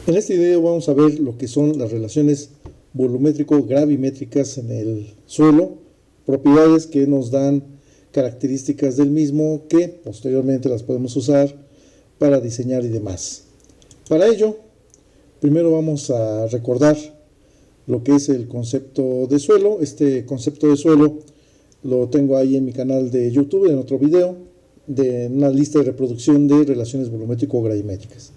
En este video vamos a ver lo que son las relaciones volumétrico-gravimétricas en el suelo, propiedades que nos dan características del mismo que posteriormente las podemos usar para diseñar y demás. Para ello, primero vamos a recordar lo que es el concepto de suelo. Este concepto de suelo lo tengo ahí en mi canal de YouTube, en otro video, de una lista de reproducción de relaciones volumétrico-gravimétricas.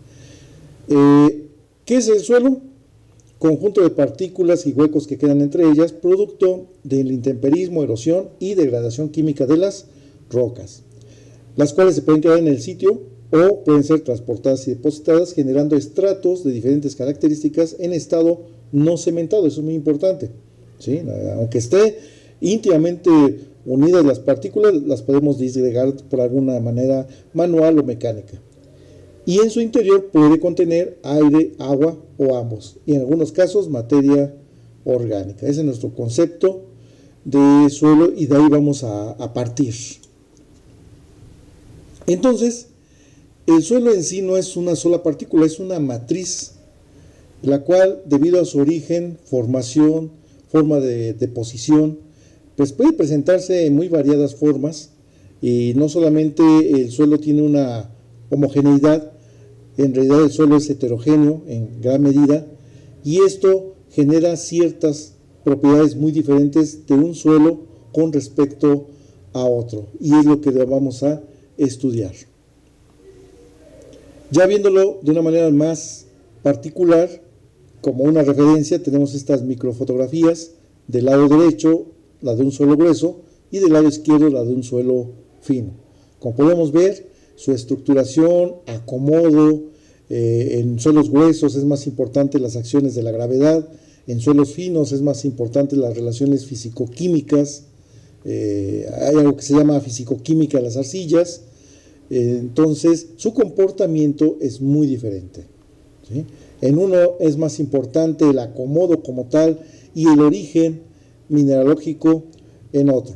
¿Qué es el suelo? Conjunto de partículas y huecos que quedan entre ellas, producto del intemperismo, erosión y degradación química de las rocas, las cuales se pueden quedar en el sitio o pueden ser transportadas y depositadas, generando estratos de diferentes características en estado no cementado. Eso es muy importante, ¿sí? Aunque esté íntimamente unidas las partículas, las podemos disgregar por alguna manera manual o mecánica. Y en su interior puede contener aire, agua o ambos, y en algunos casos materia orgánica. Ese es nuestro concepto de suelo y de ahí vamos a partir. Entonces, el suelo en sí no es una sola partícula, es una matriz, la cual, debido a su origen, formación, forma de deposición, pues puede presentarse en muy variadas formas, y no solamente el suelo tiene una homogeneidad. En realidad el suelo es heterogéneo en gran medida y esto genera ciertas propiedades muy diferentes de un suelo con respecto a otro, y es lo que vamos a estudiar. Ya viéndolo de una manera más particular, como una referencia, tenemos estas microfotografías del lado derecho, la de un suelo grueso, y del lado izquierdo la de un suelo fino. Como podemos ver, su estructuración, acomodo, en suelos gruesos es más importante las acciones de la gravedad, en suelos finos es más importante las relaciones físico-químicas, hay algo que se llama físico-química de las arcillas, entonces su comportamiento es muy diferente, ¿sí? En uno es más importante el acomodo como tal y el origen mineralógico en otro,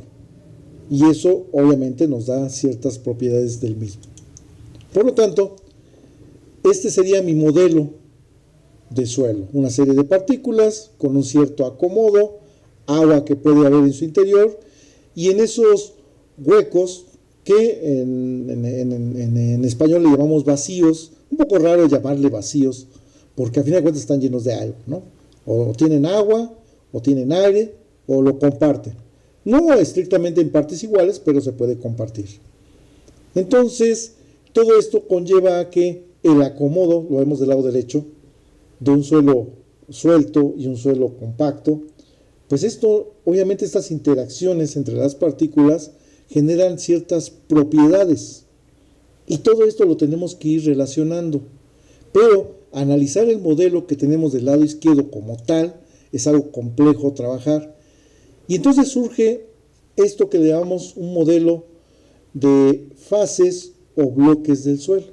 y eso obviamente nos da ciertas propiedades del mismo. Por lo tanto, este sería mi modelo de suelo, una serie de partículas con un cierto acomodo, agua que puede haber en su interior, y en esos huecos que en español le llamamos vacíos, un poco raro llamarle vacíos, porque a fin de cuentas están llenos de algo, ¿no? O tienen agua, o tienen aire, o lo comparten. No estrictamente en partes iguales, pero se puede compartir. Entonces, todo esto conlleva a que el acomodo, lo vemos del lado derecho, de un suelo suelto y un suelo compacto, pues esto, obviamente estas interacciones entre las partículas generan ciertas propiedades, y todo esto lo tenemos que ir relacionando, pero analizar el modelo que tenemos del lado izquierdo como tal es algo complejo trabajar, y entonces surge esto que le llamamos un modelo de fases o bloques del suelo.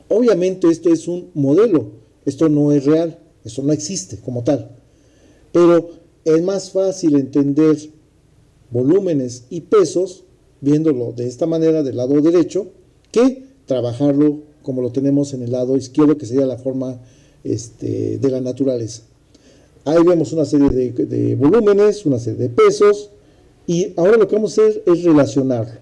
Obviamente esto es un modelo, esto no es real, esto no existe como tal, pero es más fácil entender volúmenes y pesos viéndolo de esta manera del lado derecho que trabajarlo como lo tenemos en el lado izquierdo, que sería la forma de la naturaleza. Ahí vemos una serie de volúmenes, una serie de pesos, y ahora lo que vamos a hacer es relacionarlo,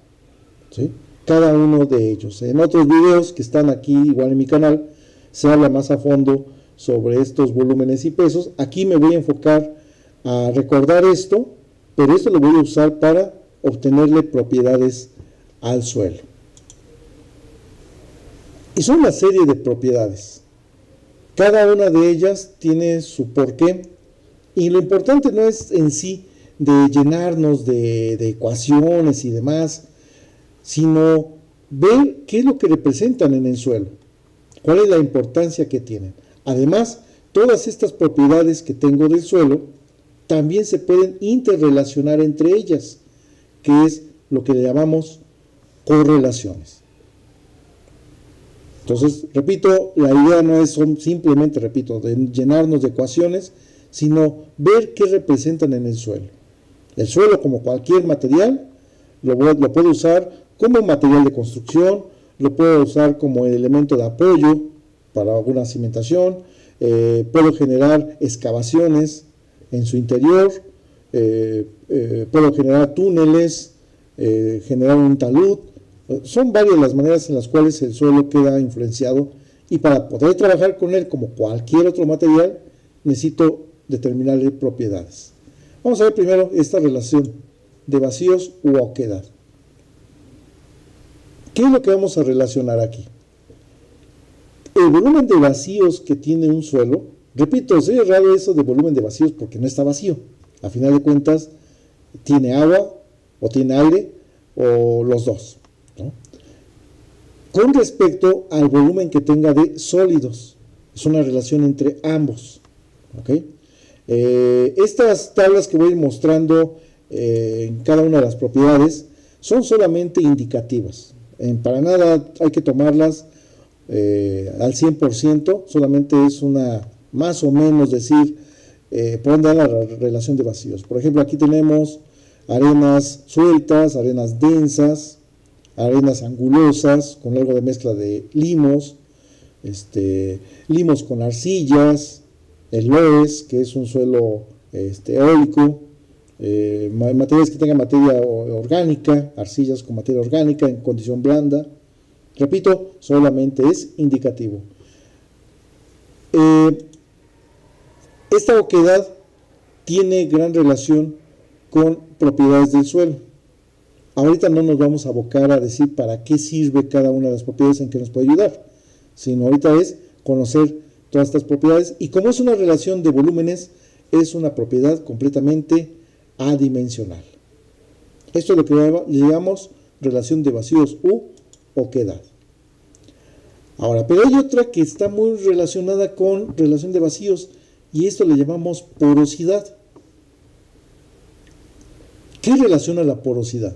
¿sí? Cada uno de ellos. En otros videos que están aquí igual en mi canal se habla más a fondo sobre estos volúmenes y pesos. Aquí me voy a enfocar a recordar esto, pero esto lo voy a usar para obtenerle propiedades al suelo. Y son una serie de propiedades. Cada una de ellas tiene su porqué, y lo importante no es en sí de llenarnos de ecuaciones y demás, sino ver qué es lo que representan en el suelo, cuál es la importancia que tienen. Además, todas estas propiedades que tengo del suelo también se pueden interrelacionar entre ellas, que es lo que le llamamos correlaciones. Entonces, repito, la idea no es simplemente, repito, de llenarnos de ecuaciones, sino ver qué representan en el suelo. El suelo, como cualquier material, lo puedo usar como material de construcción, lo puedo usar como elemento de apoyo para alguna cimentación, puedo generar excavaciones en su interior, puedo generar túneles, generar un talud. Son varias las maneras en las cuales el suelo queda influenciado, y para poder trabajar con él como cualquier otro material necesito determinarle propiedades. Vamos a ver primero esta relación de vacíos u oquedad. ¿Qué es lo que vamos a relacionar aquí? El volumen de vacíos que tiene un suelo, repito, es raro eso de volumen de vacíos porque no está vacío. A final de cuentas, tiene agua o tiene aire o los dos, ¿no? Con respecto al volumen que tenga de sólidos, es una relación entre ambos, ¿ok? Estas tablas que voy a ir mostrando en cada una de las propiedades son solamente indicativas. Para nada hay que tomarlas al 100%, solamente es una más o menos decir por dónde da la relación de vacíos. Por ejemplo, aquí tenemos arenas sueltas, arenas densas, arenas angulosas con algo de mezcla de limos, limos con arcillas, el loess, que es un suelo eólico, materiales que tengan materia orgánica, arcillas con materia orgánica en condición blanda. Repito, solamente es indicativo. Esta oquedad tiene gran relación con propiedades del suelo. Ahorita no nos vamos a abocar a decir para qué sirve cada una de las propiedades, en qué nos puede ayudar, sino ahorita es conocer todas estas propiedades, y como es una relación de volúmenes, es una propiedad completamente adimensional. Esto es lo que le llamamos relación de vacíos u oquedad. Ahora, pero hay otra que está muy relacionada con relación de vacíos, y esto le llamamos porosidad. ¿Qué relaciona la porosidad?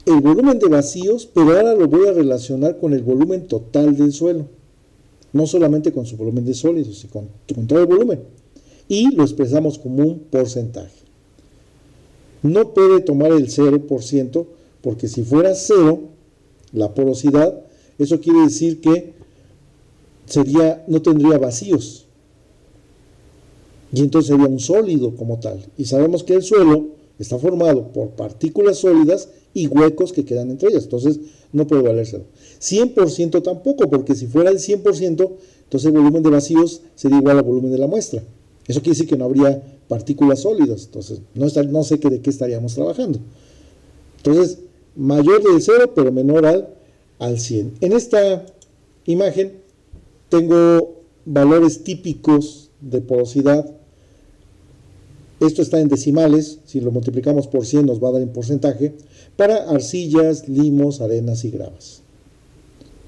El volumen de vacíos, pero ahora lo voy a relacionar con el volumen total del suelo, no solamente con su volumen de sólidos, sino con todo el volumen, y lo expresamos como un porcentaje. No puede tomar el 0%, porque si fuera 0 la porosidad, eso quiere decir que no tendría vacíos, y entonces sería un sólido como tal, y sabemos que el suelo está formado por partículas sólidas y huecos que quedan entre ellas, entonces no puede valer 0. 100% tampoco, porque si fuera el 100%, entonces el volumen de vacíos sería igual al volumen de la muestra. Eso quiere decir que no habría partículas sólidas, entonces no sé de qué estaríamos trabajando. Entonces, mayor del 0, pero menor al 100. En esta imagen tengo valores típicos de porosidad. Esto está en decimales, si lo multiplicamos por 100 nos va a dar en porcentaje, para arcillas, limos, arenas y gravas.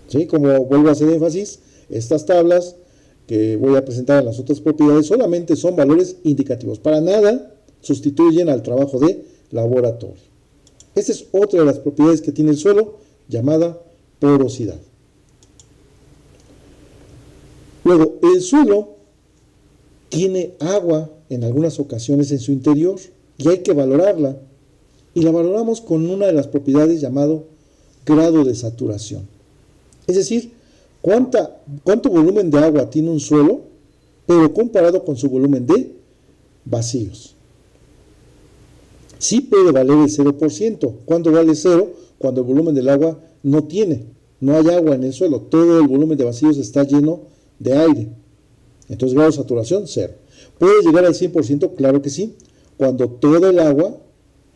¿Sí? Como vuelvo a hacer énfasis, estas tablas que voy a presentar en las otras propiedades solamente son valores indicativos, para nada sustituyen al trabajo de laboratorio. Esta es otra de las propiedades que tiene el suelo, llamada porosidad. Luego, el suelo tiene agua en algunas ocasiones en su interior y hay que valorarla, y la valoramos con una de las propiedades llamado grado de saturación. Es decir, cuánto volumen de agua tiene un suelo, pero comparado con su volumen de vacíos. Sí puede valer el 0%. ¿Cuándo vale 0? Cuando el volumen del agua no hay agua en el suelo, todo el volumen de vacíos está lleno de aire. Entonces grado de saturación 0. ¿Puede llegar al 100%? Claro que sí, cuando todo el agua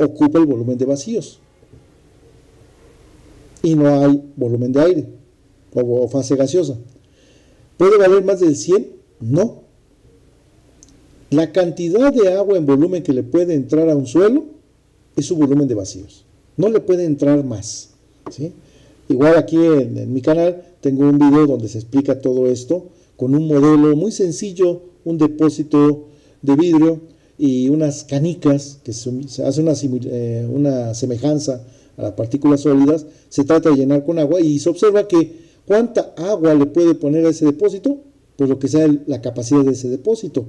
ocupa el volumen de vacíos y no hay volumen de aire o fase gaseosa. ¿Puede valer más del 100? No. La cantidad de agua en volumen que le puede entrar a un suelo es su volumen de vacíos. No le puede entrar más, ¿sí? Igual aquí en mi canal tengo un video donde se explica todo esto con un modelo muy sencillo, un depósito de vidrio y unas canicas que se hace una semejanza a las partículas sólidas. Se trata de llenar con agua y se observa que ¿cuánta agua le puede poner a ese depósito? Pues lo que sea la capacidad de ese depósito.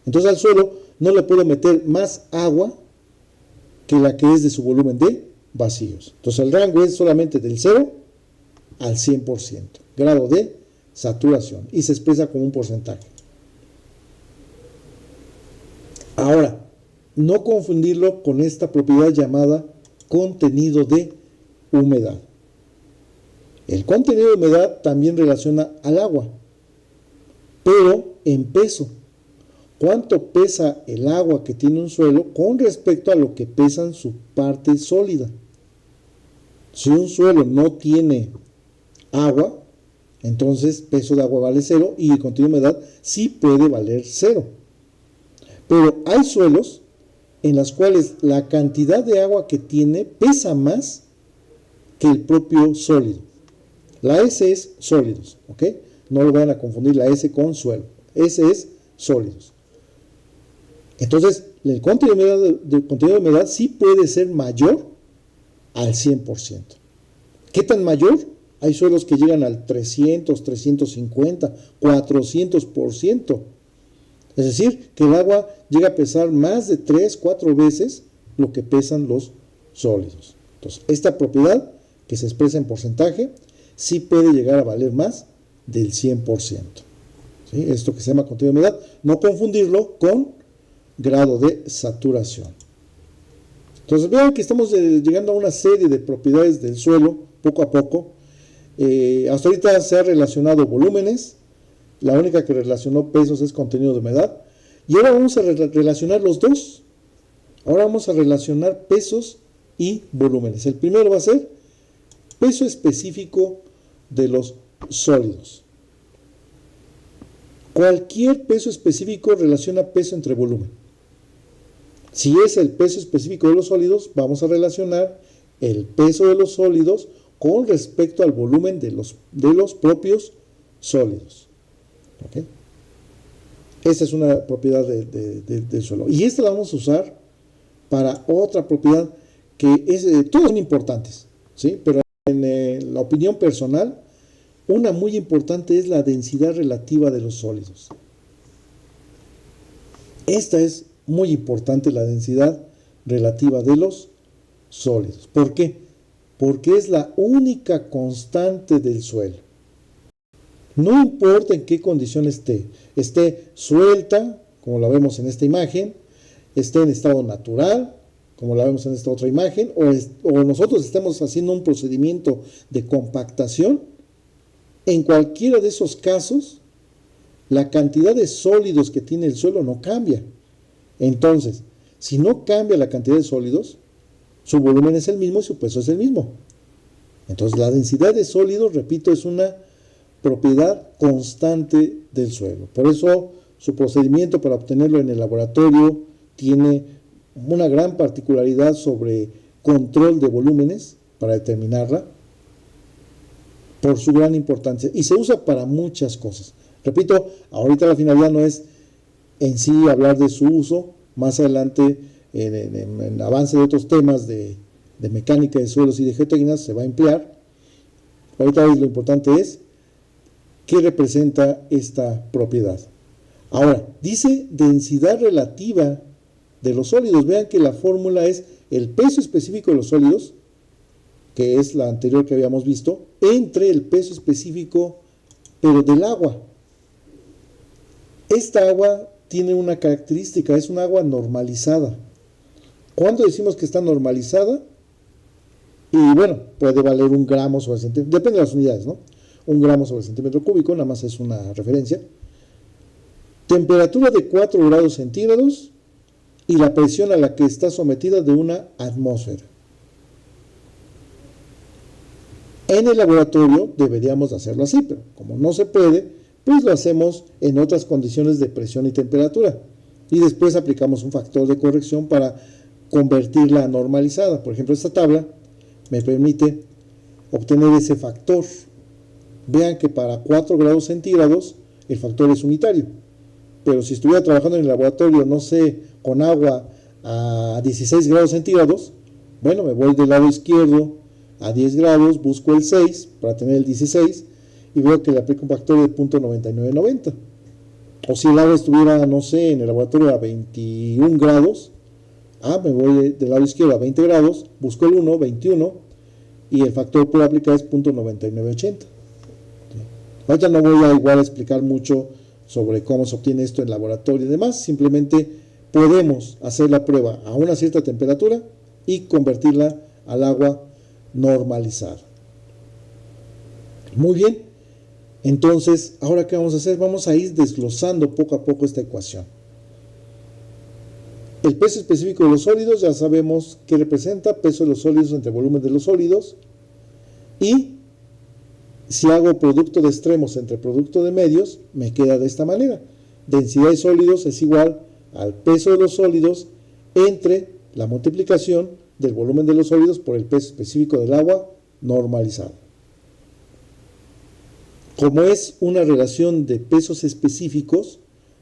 Entonces al suelo no le puedo meter más agua que la que es de su volumen de vacíos. Entonces el rango es solamente del 0 al 100%, grado de saturación y se expresa como un porcentaje. Ahora, no confundirlo con esta propiedad llamada contenido de humedad. El contenido de humedad también relaciona al agua, pero en peso. ¿Cuánto pesa el agua que tiene un suelo con respecto a lo que pesan su parte sólida? Si un suelo no tiene agua, entonces peso de agua vale 0 y el contenido de humedad sí puede valer 0. Pero hay suelos en los cuales la cantidad de agua que tiene pesa más que el propio sólido. La S es sólidos, ¿ok? No lo vayan a confundir la S con suelo. S es sólidos. Entonces, el contenido de humedad sí puede ser mayor al 100%. ¿Qué tan mayor? Hay suelos que llegan al 300, 350, 400%. Es decir, que el agua llega a pesar más de 3, 4 veces lo que pesan los sólidos. Entonces, esta propiedad que se expresa en porcentaje sí puede llegar a valer más del 100%. ¿Sí? Esto que se llama contenido de humedad, no confundirlo con grado de saturación. Entonces vean que estamos llegando a una serie de propiedades del suelo poco a poco. Hasta ahorita se ha relacionado volúmenes, la única que relacionó pesos es contenido de humedad, y ahora vamos a relacionar los dos. Ahora vamos a relacionar pesos y volúmenes. El primero va a ser peso específico de los sólidos. Cualquier peso específico relaciona peso entre volumen. Si es el peso específico de los sólidos, vamos a relacionar el peso de los sólidos con respecto al volumen de los propios sólidos. ¿Okay? Esta es una propiedad del suelo. Y esta la vamos a usar para otra propiedad que todas son importantes, ¿sí? Pero en la opinión personal, una muy importante es la densidad relativa de los sólidos. Esta es muy importante, la densidad relativa de los sólidos. ¿Por qué? Porque es la única constante del suelo. No importa en qué condición esté suelta, como la vemos en esta imagen, esté en estado natural, como la vemos en esta otra imagen, o nosotros estemos haciendo un procedimiento de compactación. En cualquiera de esos casos, la cantidad de sólidos que tiene el suelo no cambia. Entonces, si no cambia la cantidad de sólidos, su volumen es el mismo y su peso es el mismo. Entonces, la densidad de sólidos, repito, es una propiedad constante del suelo. Por eso, su procedimiento para obtenerlo en el laboratorio tiene una gran particularidad sobre control de volúmenes para determinarla, por su gran importancia, y se usa para muchas cosas. Repito, ahorita la finalidad no es en sí hablar de su uso, más adelante en avance de otros temas de mecánica de suelos y de geotécnicas se va a emplear. Ahorita lo importante es qué representa esta propiedad. Ahora, dice densidad relativa de los sólidos. Vean que la fórmula es el peso específico de los sólidos, que es la anterior que habíamos visto, entre el peso específico, pero del agua. Esta agua tiene una característica, es un agua normalizada. ¿Cuándo decimos que está normalizada? Y bueno, puede valer 1 gramo sobre centímetro, depende de las unidades, ¿no? 1 gramo sobre centímetro cúbico, nada más es una referencia. Temperatura de 4 grados centígrados y la presión a la que está sometida de una atmósfera. En el laboratorio deberíamos hacerlo así, pero como no se puede, pues lo hacemos en otras condiciones de presión y temperatura. Y después aplicamos un factor de corrección para convertirla a normalizada. Por ejemplo, esta tabla me permite obtener ese factor. Vean que para 4 grados centígrados el factor es unitario. Pero si estuviera trabajando en el laboratorio, no sé, con agua a 16 grados centígrados, bueno, me voy del lado izquierdo a 10 grados, busco el 6 para tener el 16 y veo que le aplico un factor de 0.9990. O si el agua estuviera, no sé, en el laboratorio a 21 grados, me voy del lado izquierdo a 20 grados, busco el 1, 21, y el factor por aplicar es 0.9980. Ahorita no voy a igual a explicar mucho sobre cómo se obtiene esto en laboratorio y demás, simplemente podemos hacer la prueba a una cierta temperatura y convertirla al agua normalizada. Muy bien, entonces, ¿ahora qué vamos a hacer? Vamos a ir desglosando poco a poco esta ecuación. El peso específico de los sólidos ya sabemos qué representa, peso de los sólidos entre volumen de los sólidos, y si hago producto de extremos entre producto de medios, me queda de esta manera. Densidad de sólidos es igual al peso de los sólidos entre la multiplicación del volumen de los sólidos por el peso específico del agua normalizado. Como es una relación de pesos específicos,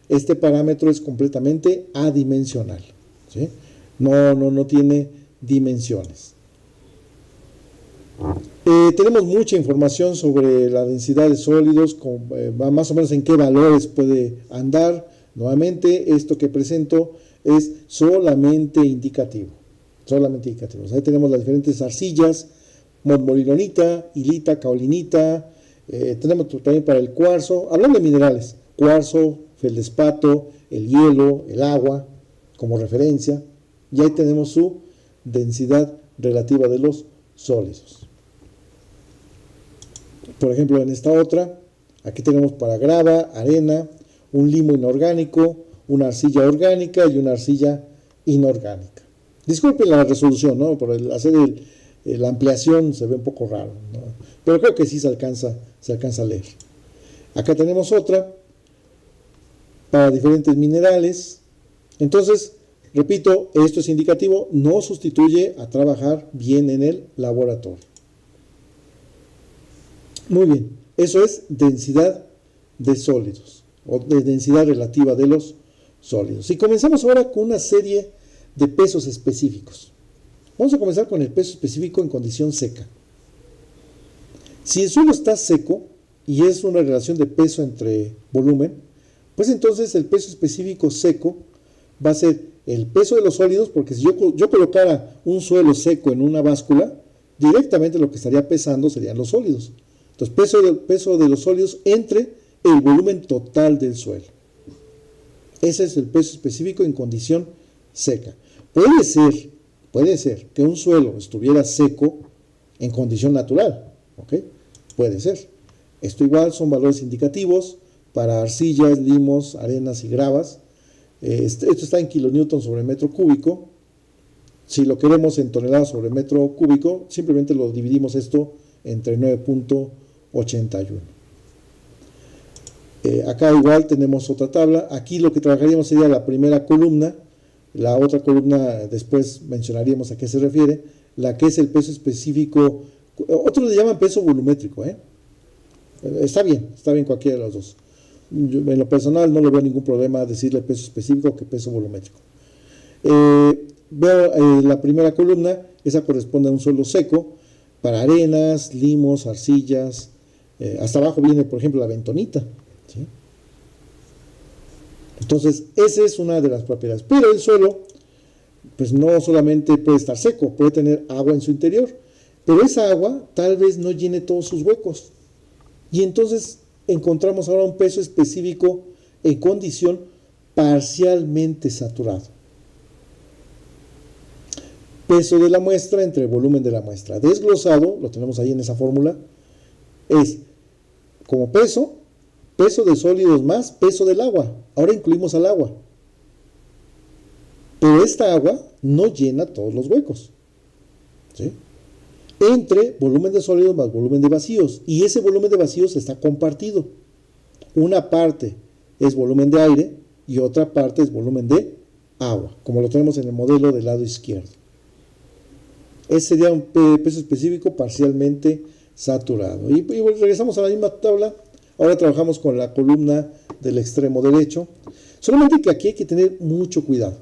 este parámetro es completamente adimensional, ¿sí? No tiene dimensiones. Tenemos mucha información sobre la densidad de sólidos, más o menos en qué valores puede andar. Nuevamente, esto que presento es solamente indicativo. Ahí tenemos las diferentes arcillas, montmorillonita, hilita, caolinita. Tenemos también para el cuarzo, hablando de minerales, cuarzo, feldespato, el hielo, el agua, como referencia. Y ahí tenemos su densidad relativa de los sólidos. Por ejemplo, en esta otra, aquí tenemos para grava, arena, un limo inorgánico, una arcilla orgánica y una arcilla inorgánica. Disculpen la resolución, ¿no? Por hacer la ampliación se ve un poco raro, ¿no? Pero creo que sí se alcanza a leer. Acá tenemos otra para diferentes minerales. Entonces, repito, esto es indicativo, no sustituye a trabajar bien en el laboratorio. Muy bien, eso es densidad de sólidos, o de densidad relativa de los sólidos. Y comenzamos ahora con una serie de pesos específicos. Vamos a comenzar con el peso específico en condición seca. Si el suelo está seco y es una relación de peso entre volumen, pues entonces el peso específico seco va a ser el peso de los sólidos, porque si yo colocara un suelo seco en una báscula, directamente lo que estaría pesando serían los sólidos. Entonces, peso de los sólidos entre el volumen total del suelo. Ese es el peso específico en condición seca. Puede ser que un suelo estuviera seco en condición natural, ¿ok? Puede ser. Esto igual son valores indicativos para arcillas, limos, arenas y gravas. Esto está en kilonewton sobre metro cúbico. Si lo queremos en toneladas sobre metro cúbico, simplemente lo dividimos esto entre 9.81. Acá igual tenemos otra tabla. Aquí lo que trabajaríamos sería la primera columna. La otra columna después mencionaríamos a qué se refiere. La que es el peso específico. Otros le llaman peso volumétrico, ¿eh? Está bien cualquiera de los dos. Yo, en lo personal no le veo ningún problema decirle peso específico que peso volumétrico. Veo la primera columna, esa corresponde a un suelo seco, para arenas, limos, arcillas. Hasta abajo viene, por ejemplo, la bentonita, ¿sí? Entonces, esa es una de las propiedades. Pero el suelo, pues no solamente puede estar seco, puede tener agua en su interior. Pero esa agua tal vez no llene todos sus huecos. Y entonces encontramos ahora un peso específico en condición parcialmente saturado. Peso de la muestra entre volumen de la muestra. Desglosado, lo tenemos ahí en esa fórmula, es como peso de sólidos más peso del agua. Ahora incluimos al agua. Pero esta agua no llena todos los huecos, ¿sí? Entre volumen de sólidos más volumen de vacíos. Y ese volumen de vacíos está compartido. Una parte es volumen de aire y otra parte es volumen de agua, como lo tenemos en el modelo del lado izquierdo. Ese sería un peso específico parcialmente saturado. Y regresamos a la misma tabla. Ahora trabajamos con la columna del extremo derecho. Solamente que aquí hay que tener mucho cuidado.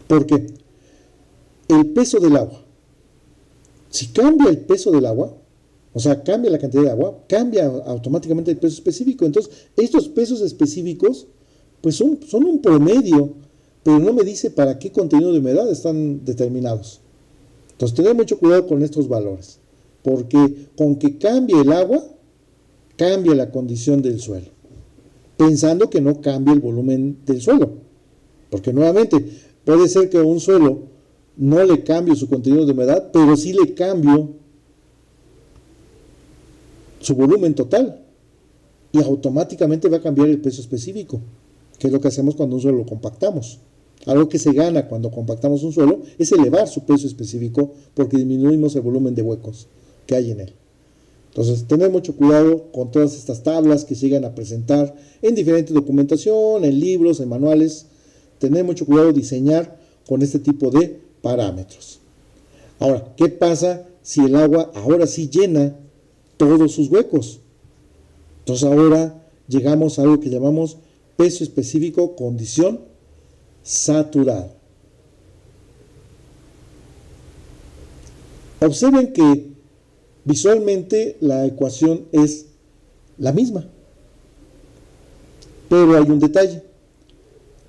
¿Por qué? El peso del agua. Si cambia el peso del agua, o sea, cambia la cantidad de agua, cambia automáticamente el peso específico. Entonces, estos pesos específicos, pues son un promedio, pero no me dice para qué contenido de humedad están determinados. Entonces, tener mucho cuidado con estos valores, porque con que cambie el agua, cambia la condición del suelo, pensando que no cambia el volumen del suelo, porque nuevamente puede ser que a un suelo no le cambio su contenido de humedad, pero sí le cambio su volumen total y automáticamente va a cambiar el peso específico, que es lo que hacemos cuando un suelo lo compactamos. Algo que se gana cuando compactamos un suelo es elevar su peso específico porque disminuimos el volumen de huecos que hay en él. Entonces, tener mucho cuidado con todas estas tablas que se llegan a presentar en diferente documentación, en libros, en manuales. Tener mucho cuidado diseñar con este tipo de parámetros. Ahora, ¿qué pasa si el agua ahora sí llena todos sus huecos? Entonces ahora llegamos a algo que llamamos peso específico, condición saturada. Observen que visualmente la ecuación es la misma, pero hay un detalle.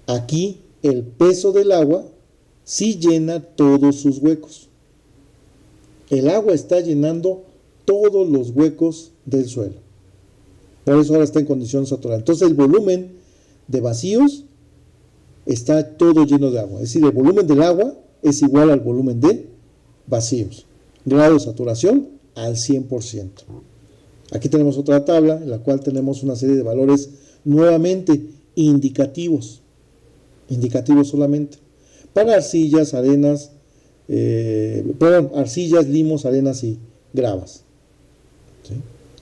Aquí el peso del agua sí llena todos sus huecos. El agua está llenando todos los huecos del suelo. Por eso ahora está en condición saturada. Entonces el volumen de vacíos está todo lleno de agua. Es decir, el volumen del agua es igual al volumen de vacíos. Grado de saturación al 100%. Aquí tenemos otra tabla en la cual tenemos una serie de valores nuevamente indicativos. Indicativos solamente. Para arcillas, arenas, arcillas, limos, arenas y gravas. ¿Sí?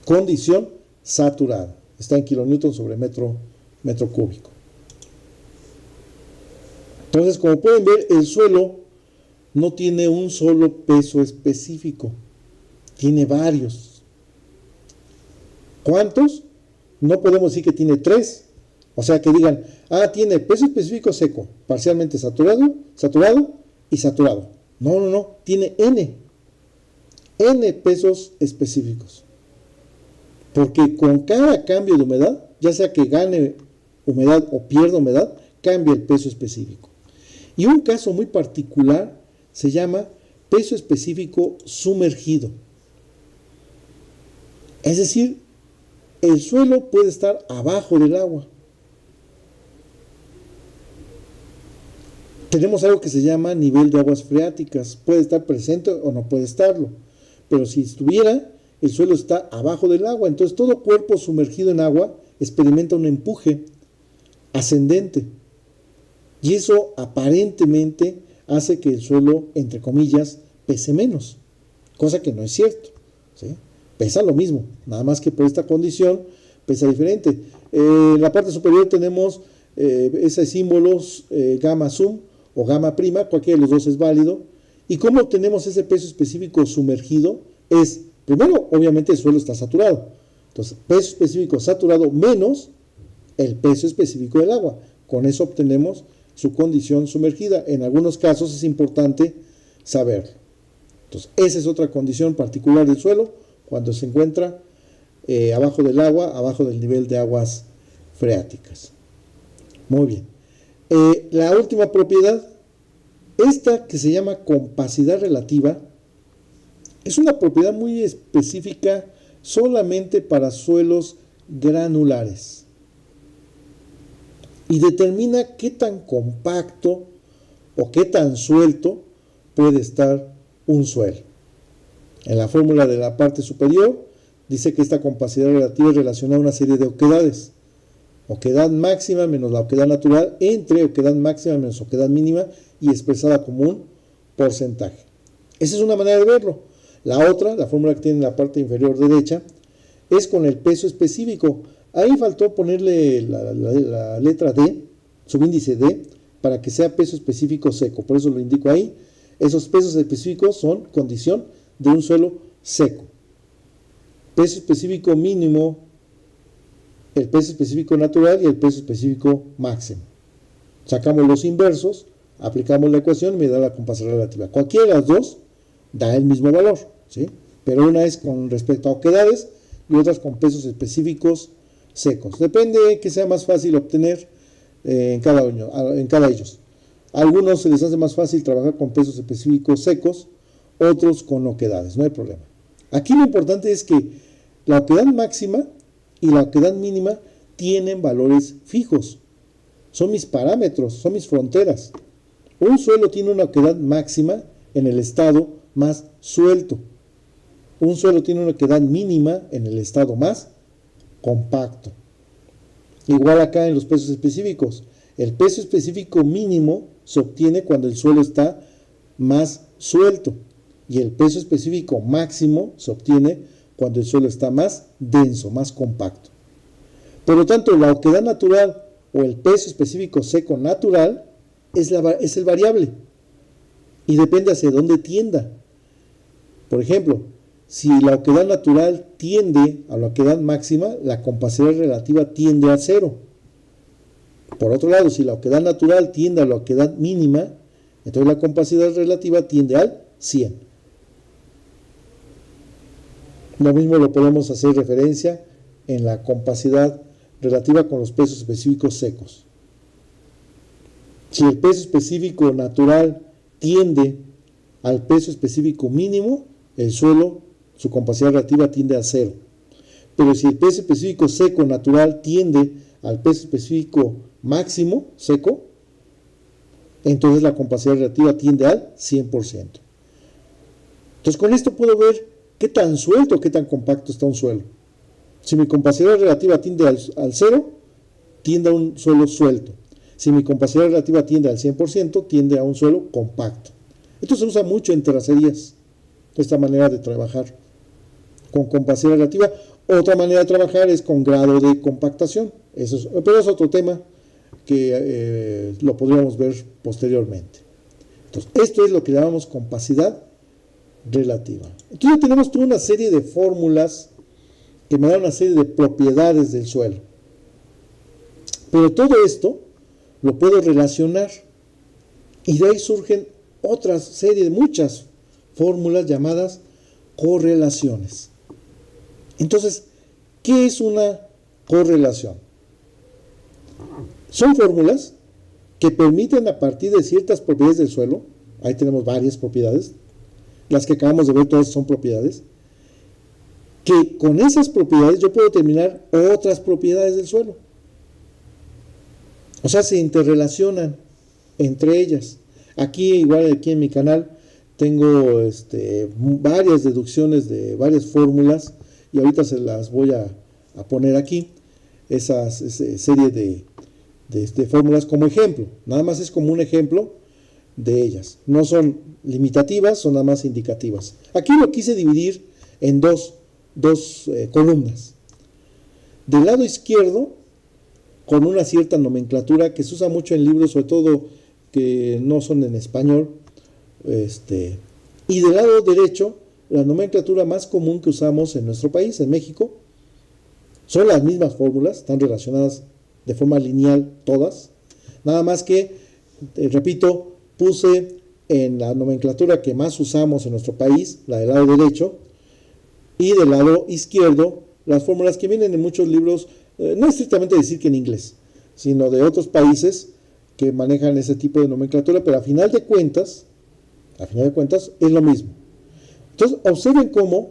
Condición saturada. Está en kilonewton sobre metro cúbico. Entonces, como pueden ver, el suelo no tiene un solo peso específico. Tiene varios. ¿Cuántos? No podemos decir que tiene 3. O sea, que digan, tiene peso específico seco, parcialmente saturado y saturado. No. Tiene N pesos específicos. Porque con cada cambio de humedad, ya sea que gane humedad o pierda humedad, cambia el peso específico. Y un caso muy particular se llama peso específico sumergido. Es decir, el suelo puede estar abajo del agua. Tenemos algo que se llama nivel de aguas freáticas. Puede estar presente o no puede estarlo. Pero si estuviera, el suelo está abajo del agua. Entonces todo cuerpo sumergido en agua experimenta un empuje ascendente. Y eso aparentemente hace que el suelo, entre comillas, pese menos. Cosa que no es cierto. ¿Sí? Pesa lo mismo. Nada más que por esta condición pesa diferente. En la parte superior tenemos esos símbolos gamma sum o gamma prima, cualquiera de los dos es válido. ¿Y cómo obtenemos ese peso específico sumergido? Primero, obviamente el suelo está saturado. Entonces, peso específico saturado menos el peso específico del agua. Con eso obtenemos su condición sumergida. En algunos casos es importante saberlo. Entonces, esa es otra condición particular del suelo cuando se encuentra abajo del agua, abajo del nivel de aguas freáticas. Muy bien. La última propiedad, esta que se llama compacidad relativa, es una propiedad muy específica solamente para suelos granulares y determina qué tan compacto o qué tan suelto puede estar un suelo. En la fórmula de la parte superior dice que esta compacidad relativa es relacionada a una serie de oquedades. Oquedad máxima menos la oquedad natural entre oquedad máxima menos oquedad mínima y expresada como un porcentaje. Esa es una manera de verlo. La otra, la fórmula que tiene en la parte inferior derecha, es con el peso específico. Ahí faltó ponerle la letra D, subíndice D, para que sea peso específico seco. Por eso lo indico ahí. Esos pesos específicos son condición de un suelo seco. Peso específico mínimo, el peso específico natural y el peso específico máximo. Sacamos los inversos, aplicamos la ecuación y me da la compacidad relativa. Cualquiera de las dos da el mismo valor, ¿sí? Pero una es con respecto a oquedades y otras con pesos específicos secos. Depende que sea más fácil obtener en cada ellos. A algunos se les hace más fácil trabajar con pesos específicos secos, otros con oquedades, no hay problema. Aquí lo importante es que la oquedad máxima y la oquedad mínima tienen valores fijos. Son mis parámetros, son mis fronteras. Un suelo tiene una oquedad máxima en el estado más suelto. Un suelo tiene una oquedad mínima en el estado más compacto. Igual acá en los pesos específicos. El peso específico mínimo se obtiene cuando el suelo está más suelto y el peso específico máximo se obtiene cuando el suelo está más denso, más compacto. Por lo tanto, la oquedad natural o el peso específico seco natural es el variable y depende hacia dónde tienda. Por ejemplo, si la oquedad natural tiende a la oquedad máxima, la compacidad relativa tiende a 0. Por otro lado, si la oquedad natural tiende a la oquedad mínima, entonces la compacidad relativa tiende al 100. Lo mismo lo podemos hacer referencia en la compacidad relativa con los pesos específicos secos. Si el peso específico natural tiende al peso específico mínimo, el suelo, su compacidad relativa tiende a 0. Pero si el peso específico seco natural tiende al peso específico máximo seco, entonces la compacidad relativa tiende al 100%. Entonces con esto puedo ver qué tan suelto o qué tan compacto está un suelo. Si mi compacidad relativa tiende al 0, tiende a un suelo suelto. Si mi compacidad relativa tiende al 100%, tiende a un suelo compacto. Esto se usa mucho en terracerías, esta manera de trabajar con compacidad relativa. Otra manera de trabajar es con grado de compactación. Pero es otro tema que lo podríamos ver posteriormente. Entonces, esto es lo que llamamos compacidad relativa. Entonces ya tenemos toda una serie de fórmulas que me dan una serie de propiedades del suelo. Pero todo esto lo puedo relacionar y de ahí surgen otra serie de muchas fórmulas llamadas correlaciones. Entonces, ¿qué es una correlación? Son fórmulas que permiten a partir de ciertas propiedades del suelo, ahí tenemos varias propiedades, las que acabamos de ver todas son propiedades, que con esas propiedades yo puedo determinar otras propiedades del suelo. O sea, se interrelacionan entre ellas. Igual aquí en mi canal, tengo varias deducciones de varias fórmulas y ahorita se las voy a poner aquí, esa serie de fórmulas como ejemplo. Nada más es como un ejemplo de ellas. No son limitativas, son nada más indicativas. Aquí lo quise dividir en dos columnas. Del lado izquierdo, con una cierta nomenclatura que se usa mucho en libros, sobre todo que no son en español, y del lado derecho, la nomenclatura más común que usamos en nuestro país, en México. Son las mismas fórmulas, están relacionadas de forma lineal todas, nada más que, repito, puse en la nomenclatura que más usamos en nuestro país, la del lado derecho, y del lado izquierdo, las fórmulas que vienen en muchos libros, no estrictamente decir que en inglés, sino de otros países que manejan ese tipo de nomenclatura, pero a final de cuentas es lo mismo. Entonces, observen cómo,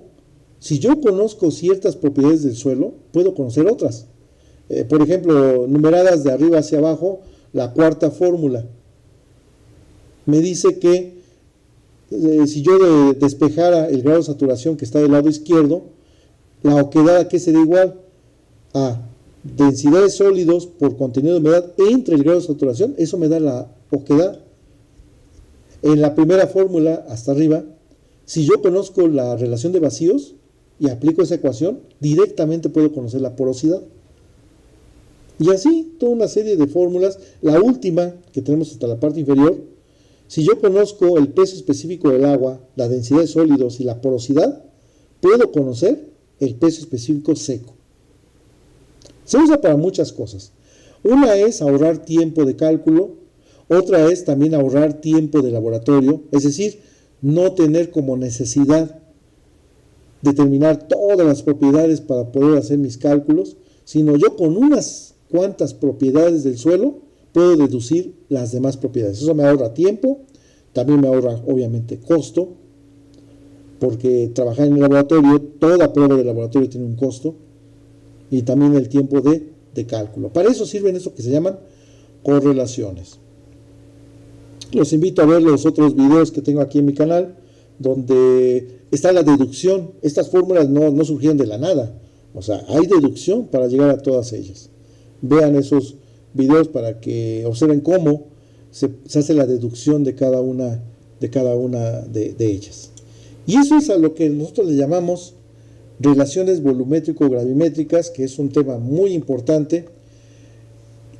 si yo conozco ciertas propiedades del suelo, puedo conocer otras. Por ejemplo, numeradas de arriba hacia abajo, la cuarta fórmula me dice que si yo despejara el grado de saturación que está del lado izquierdo, la oquedad ¿a qué sería igual? A densidad de sólidos por contenido de humedad entre el grado de saturación. Eso me da la oquedad. En la primera fórmula hasta arriba, si yo conozco la relación de vacíos y aplico esa ecuación, directamente puedo conocer la porosidad. Y así, toda una serie de fórmulas. La última, que tenemos hasta la parte inferior, si yo conozco el peso específico del agua, la densidad de sólidos y la porosidad, puedo conocer el peso específico seco. Se usa para muchas cosas. Una es ahorrar tiempo de cálculo, otra es también ahorrar tiempo de laboratorio, es decir, no tener como necesidad determinar todas las propiedades para poder hacer mis cálculos, sino yo con unas cuantas propiedades del suelo puedo deducir las demás propiedades. Eso me ahorra tiempo, también me ahorra obviamente costo, porque trabajar en el laboratorio, toda prueba de laboratorio tiene un costo. y también el tiempo de cálculo. Para eso sirven eso que se llaman correlaciones. Los invito a ver los otros videos que tengo aquí en mi canal, donde está la deducción. Estas fórmulas no surgieron de la nada, o sea, hay deducción para llegar a todas ellas. Vean esos videos para que observen cómo se hace la deducción de cada una de ellas. Y eso es a lo que nosotros le llamamos relaciones volumétrico-gravimétricas, que es un tema muy importante,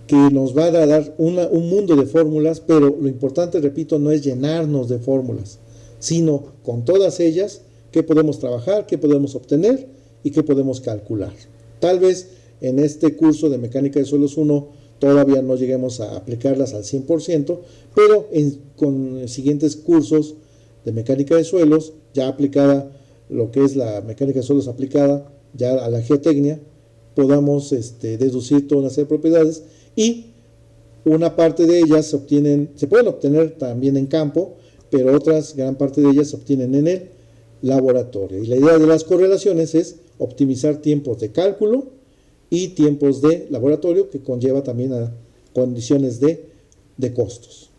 que nos va a dar un mundo de fórmulas, pero lo importante, repito, no es llenarnos de fórmulas, sino con todas ellas, qué podemos trabajar, qué podemos obtener y qué podemos calcular. Tal vez en este curso de Mecánica de Suelos 1 todavía no lleguemos a aplicarlas al 100%, pero con siguientes cursos de Mecánica de Suelos, ya aplicada lo que es la mecánica de suelos aplicada ya a la geotecnia, podamos deducir toda una serie de propiedades, y una parte de ellas se pueden obtener también en campo, pero gran parte de ellas se obtienen en el laboratorio. Y la idea de las correlaciones es optimizar tiempos de cálculo y tiempos de laboratorio, que conlleva también a condiciones de costos.